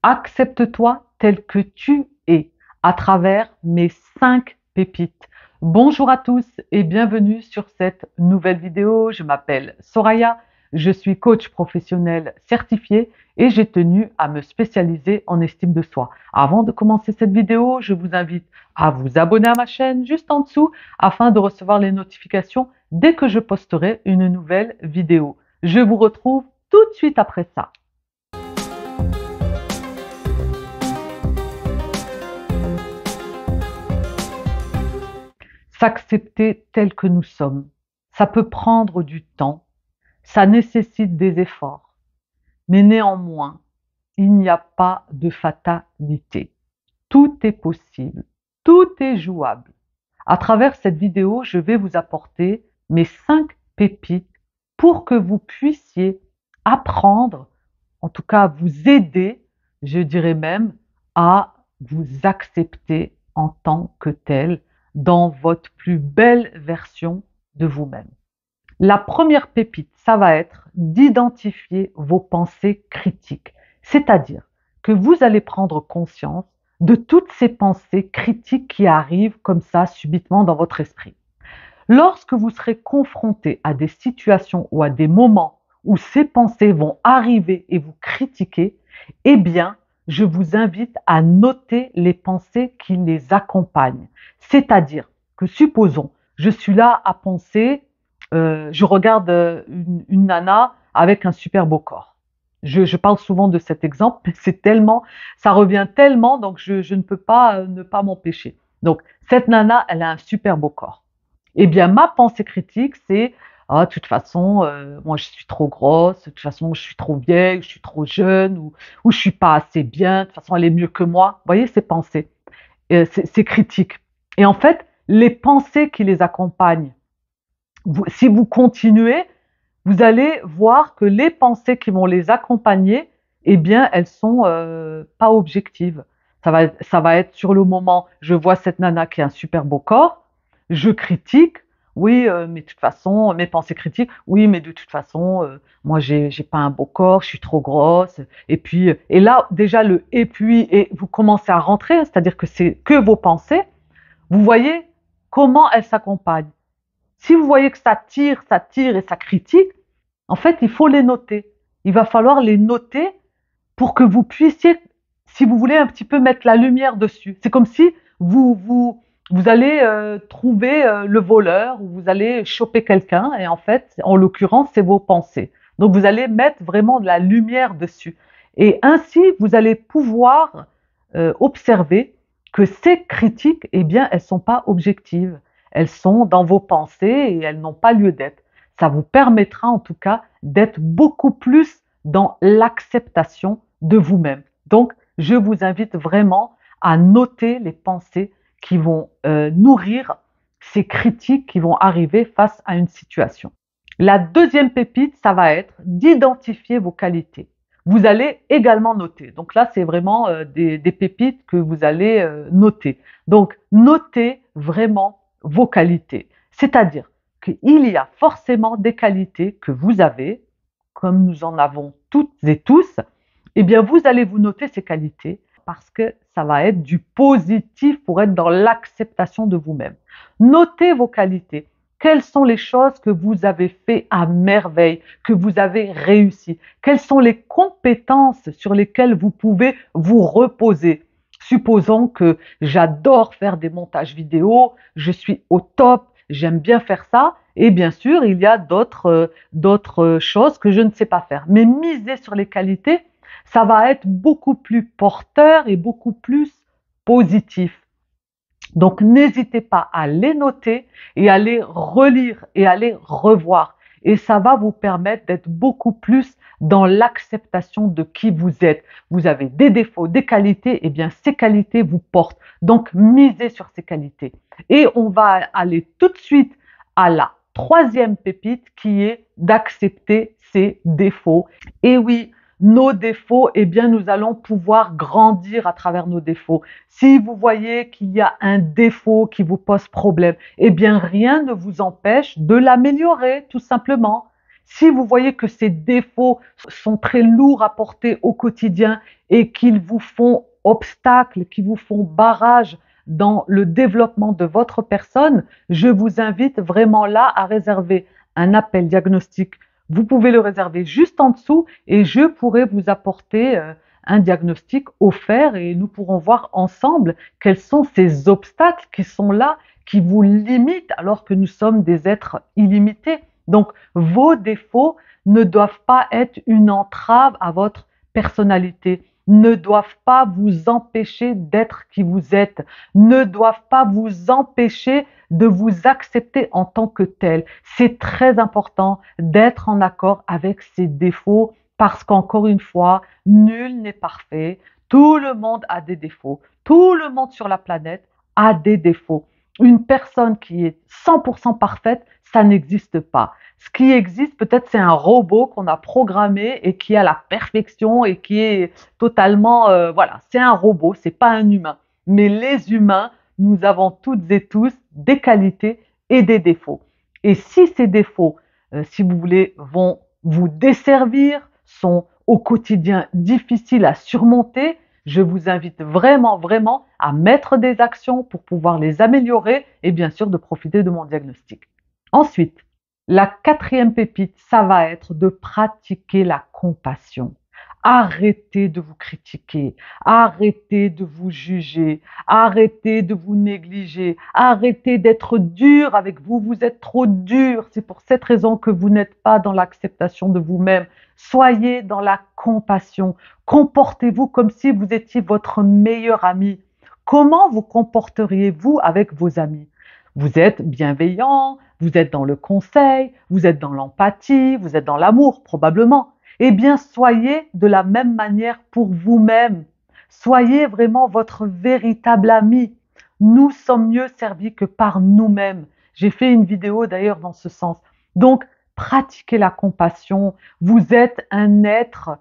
Accepte-toi tel que tu es à travers mes 5 pépites. Bonjour à tous et bienvenue sur cette nouvelle vidéo. Je m'appelle Soraya, je suis coach professionnel certifié et j'ai tenu à me spécialiser en estime de soi. Avant de commencer cette vidéo, je vous invite à vous abonner à ma chaîne juste en dessous afin de recevoir les notifications dès que je posterai une nouvelle vidéo. Je vous retrouve tout de suite après ça. S'accepter tel que nous sommes, ça peut prendre du temps, ça nécessite des efforts, mais néanmoins, il n'y a pas de fatalité. Tout est possible, tout est jouable. À travers cette vidéo, je vais vous apporter mes 5 pépites pour que vous puissiez apprendre, en tout cas vous aider, je dirais même, à vous accepter en tant que tel dans votre plus belle version de vous-même. La première pépite, ça va être d'identifier vos pensées critiques, c'est-à-dire que vous allez prendre conscience de toutes ces pensées critiques qui arrivent comme ça subitement dans votre esprit. Lorsque vous serez confronté à des situations ou à des moments où ces pensées vont arriver et vous critiquer, eh bien, je vous invite à noter les pensées qui les accompagnent. C'est-à-dire que supposons, je suis là à penser, je regarde une nana avec un super beau corps. Je parle souvent de cet exemple, mais c'est tellement, ça revient tellement, donc je ne peux pas ne pas m'empêcher. Donc, cette nana, elle a un super beau corps. Eh bien, ma pensée critique, c'est ah, de toute façon, moi je suis trop grosse, de toute façon je suis trop vieille, je suis trop jeune, ou je suis pas assez bien, de toute façon elle est mieux que moi. Vous voyez ces pensées, ces critiques. Et en fait, les pensées qui les accompagnent, si vous continuez, vous allez voir que les pensées qui vont les accompagner, eh bien, elles sont pas objectives. Ça va être sur le moment, je vois cette nana qui a un super beau corps, je critique, oui, mais de toute façon, mes pensées critiques, oui, mais de toute façon, moi, j'ai pas un beau corps, je suis trop grosse. Et puis, et là, déjà, et puis, et vous commencez à rentrer, c'est-à-dire que c'est que vos pensées, vous voyez comment elles s'accompagnent. Si vous voyez que ça tire et ça critique, en fait, il faut les noter. Il va falloir les noter pour que vous puissiez, si vous voulez, un petit peu mettre la lumière dessus. C'est comme si vous allez trouver le voleur ou vous allez choper quelqu'un et en fait, en l'occurrence, c'est vos pensées. Donc, vous allez mettre vraiment de la lumière dessus. Et ainsi, vous allez pouvoir observer que ces critiques, eh bien, elles ne sont pas objectives. Elles sont dans vos pensées et elles n'ont pas lieu d'être. Ça vous permettra en tout cas d'être beaucoup plus dans l'acceptation de vous-même. Donc, je vous invite vraiment à noter les pensées qui vont nourrir ces critiques qui vont arriver face à une situation. La deuxième pépite, ça va être d'identifier vos qualités. Vous allez également noter. Donc là, c'est vraiment des pépites que vous allez noter. Donc, notez vraiment vos qualités. C'est-à-dire qu'il y a forcément des qualités que vous avez, comme nous en avons toutes et tous, eh bien vous allez vous noter ces qualités parce que ça va être du positif pour être dans l'acceptation de vous-même. Notez vos qualités. Quelles sont les choses que vous avez fait à merveille, que vous avez réussi? Quelles sont les compétences sur lesquelles vous pouvez vous reposer? Supposons que j'adore faire des montages vidéo, je suis au top, j'aime bien faire ça, et bien sûr, il y a d'autres choses que je ne sais pas faire. Mais miser sur les qualités, ça va être beaucoup plus porteur et beaucoup plus positif. Donc, n'hésitez pas à les noter et à les relire et à les revoir. Et ça va vous permettre d'être beaucoup plus dans l'acceptation de qui vous êtes. Vous avez des défauts, des qualités, et bien ces qualités vous portent. Donc, misez sur ces qualités. Et on va aller tout de suite à la troisième pépite qui est d'accepter ses défauts. Et oui, nos défauts, eh bien, nous allons pouvoir grandir à travers nos défauts. Si vous voyez qu'il y a un défaut qui vous pose problème, eh bien, rien ne vous empêche de l'améliorer, tout simplement. Si vous voyez que ces défauts sont très lourds à porter au quotidien et qu'ils vous font obstacle, qu'ils vous font barrage dans le développement de votre personne, je vous invite vraiment là à réserver un appel diagnostic. Vous pouvez le réserver juste en dessous et je pourrai vous apporter un diagnostic offert et nous pourrons voir ensemble quels sont ces obstacles qui sont là, qui vous limitent alors que nous sommes des êtres illimités. Donc, vos défauts ne doivent pas être une entrave à votre personnalité, ne doivent pas vous empêcher d'être qui vous êtes, ne doivent pas vous empêcher de vous accepter en tant que tel. C'est très important d'être en accord avec ces défauts parce qu'encore une fois, nul n'est parfait, tout le monde a des défauts, tout le monde sur la planète a des défauts. Une personne qui est 100% parfaite, ça n'existe pas. Ce qui existe, peut-être, c'est un robot qu'on a programmé et qui a la perfection et qui est totalement, voilà, c'est un robot, c'est pas un humain. Mais les humains, nous avons toutes et tous des qualités et des défauts. Et si ces défauts, si vous voulez, vont vous desservir, sont au quotidien difficiles à surmonter, je vous invite vraiment, vraiment à mettre des actions pour pouvoir les améliorer et bien sûr de profiter de mon diagnostic. Ensuite, la quatrième pépite, ça va être de pratiquer la compassion. Arrêtez de vous critiquer, arrêtez de vous juger, arrêtez de vous négliger, arrêtez d'être dur avec vous, vous êtes trop dur. C'est pour cette raison que vous n'êtes pas dans l'acceptation de vous-même. Soyez dans la compassion. Comportez-vous comme si vous étiez votre meilleur ami. Comment vous comporteriez-vous avec vos amis? Vous êtes bienveillant, vous êtes dans le conseil, vous êtes dans l'empathie, vous êtes dans l'amour probablement. Eh bien, soyez de la même manière pour vous-même. Soyez vraiment votre véritable ami. Nous sommes mieux servis que par nous-mêmes. J'ai fait une vidéo d'ailleurs dans ce sens. Donc, pratiquez la compassion. Vous êtes un être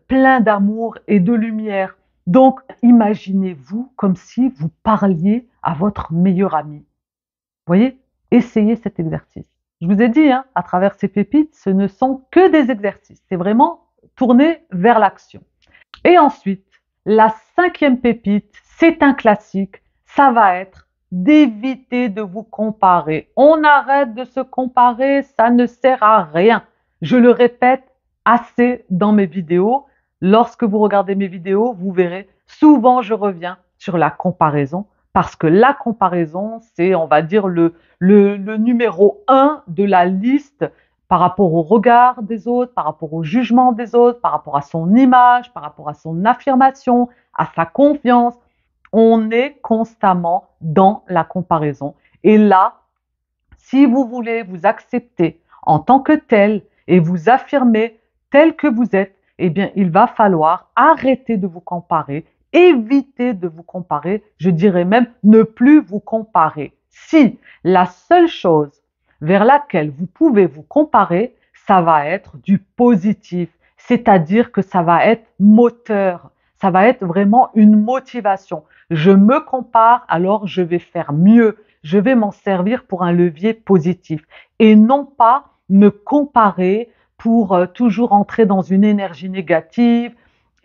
plein d'amour et de lumière. Donc, imaginez-vous comme si vous parliez à votre meilleur ami. Vous voyez? Essayez cet exercice. Je vous ai dit, hein, à travers ces pépites, ce ne sont que des exercices. C'est vraiment tourné vers l'action. Et ensuite, la cinquième pépite, c'est un classique. Ça va être d'éviter de vous comparer. On arrête de se comparer, ça ne sert à rien. Je le répète assez dans mes vidéos. Lorsque vous regardez mes vidéos, vous verrez, souvent je reviens sur la comparaison parce que la comparaison, c'est, on va dire, le numéro 1 de la liste par rapport au regard des autres, par rapport au jugement des autres, par rapport à son image, par rapport à son affirmation, à sa confiance. On est constamment dans la comparaison. Et là, si vous voulez vous accepter en tant que tel et vous affirmer tel que vous êtes, eh bien, il va falloir arrêter de vous comparer, éviter de vous comparer, je dirais même ne plus vous comparer. Si la seule chose vers laquelle vous pouvez vous comparer, ça va être du positif, c'est-à-dire que ça va être moteur, ça va être vraiment une motivation. Je me compare, alors je vais faire mieux, je vais m'en servir pour un levier positif et non pas me comparer pour toujours entrer dans une énergie négative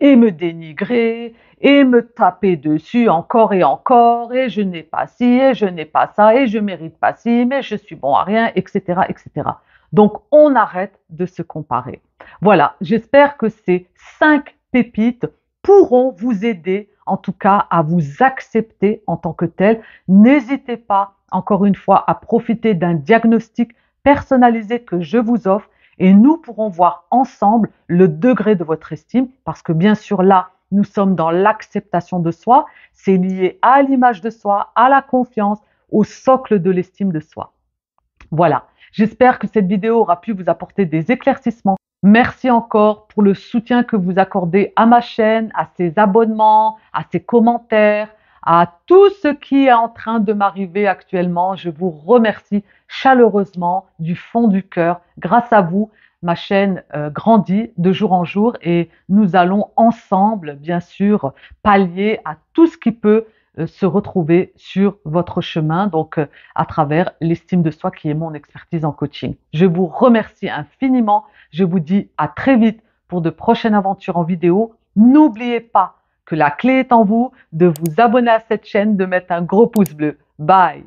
et me dénigrer et me taper dessus encore et je n'ai pas ci et je n'ai pas ça et je mérite pas ci mais je suis bon à rien, etc., etc. Donc on arrête de se comparer. Voilà, j'espère que ces 5 pépites pourront vous aider en tout cas à vous accepter en tant que tel. N'hésitez pas encore une fois à profiter d'un diagnostic personnalisé que je vous offre et nous pourrons voir ensemble le degré de votre estime parce que bien sûr là, nous sommes dans l'acceptation de soi, c'est lié à l'image de soi, à la confiance, au socle de l'estime de soi. Voilà, j'espère que cette vidéo aura pu vous apporter des éclaircissements. Merci encore pour le soutien que vous accordez à ma chaîne, à ses abonnements, à ses commentaires, à tout ce qui est en train de m'arriver actuellement. Je vous remercie chaleureusement du fond du cœur. Grâce à vous, ma chaîne grandit de jour en jour et nous allons ensemble, bien sûr, pallier à tout ce qui peut se retrouver sur votre chemin, donc à travers l'estime de soi qui est mon expertise en coaching. Je vous remercie infiniment. Je vous dis à très vite pour de prochaines aventures en vidéo. N'oubliez pas que la clé est en vous, de vous abonner à cette chaîne, de mettre un gros pouce bleu. Bye!